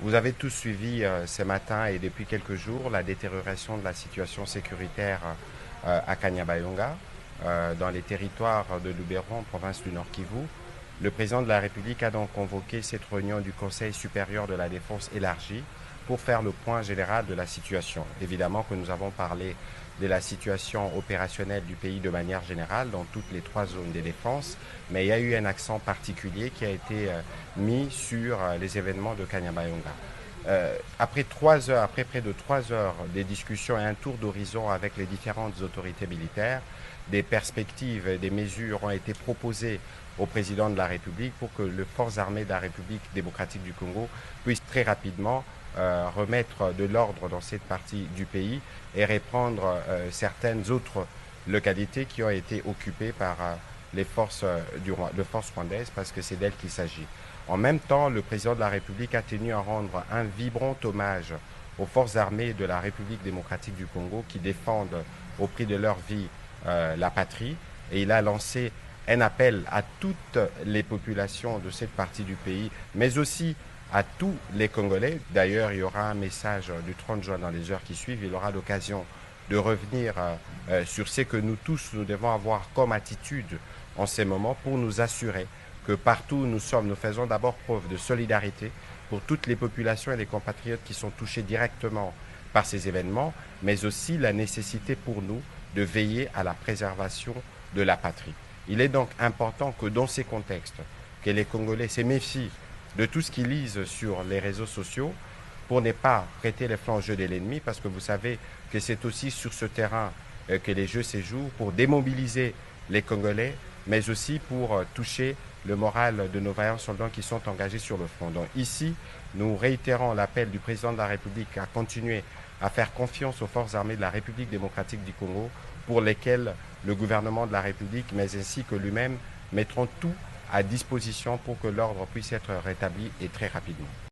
Vous avez tous suivi ce matin et depuis quelques jours la détérioration de la situation sécuritaire à Kanyabayonga, dans les territoires de Luberon, province du Nord Kivu. Le président de la République a donc convoqué cette réunion du Conseil supérieur de la défense élargie pour faire le point général de la situation. Évidemment que nous avons parlé de la situation opérationnelle du pays de manière générale dans toutes les trois zones de défense, mais il y a eu un accent particulier qui a été mis sur les événements de Kanyabayonga. Après près de 3 heures de discussions et un tour d'horizon avec les différentes autorités militaires, des perspectives et des mesures ont été proposées au président de la République pour que les forces armées de la République démocratique du Congo puissent très rapidement remettre de l'ordre dans cette partie du pays et reprendre certaines autres localités qui ont été occupées par les forces rwandaises, parce que c'est d'elles qu'il s'agit. En même temps, le président de la République a tenu à rendre un vibrant hommage aux forces armées de la République démocratique du Congo qui défendent au prix de leur vie la patrie, et il a lancé un appel à toutes les populations de cette partie du pays, mais aussi à tous les Congolais. D'ailleurs, il y aura un message du 30 juin dans les heures qui suivent. Il aura l'occasion de revenir sur ce que nous tous, nous devons avoir comme attitude en ces moments pour nous assurer que partout où nous sommes, nous faisons d'abord preuve de solidarité pour toutes les populations et les compatriotes qui sont touchés directement par ces événements, mais aussi la nécessité pour nous de veiller à la préservation de la patrie. Il est donc important que dans ces contextes, que les Congolais se méfient de tout ce qu'ils lisent sur les réseaux sociaux pour ne pas prêter les flancs au jeu de l'ennemi, parce que vous savez que c'est aussi sur ce terrain que les jeux se jouent, pour démobiliser les Congolais, mais aussi pour toucher le moral de nos vaillants soldats qui sont engagés sur le front. Donc ici, nous réitérons l'appel du président de la République à continuer à faire confiance aux forces armées de la République démocratique du Congo, pour lesquelles le gouvernement de la République, mais ainsi que lui-même, mettront tout à disposition pour que l'ordre puisse être rétabli, et très rapidement.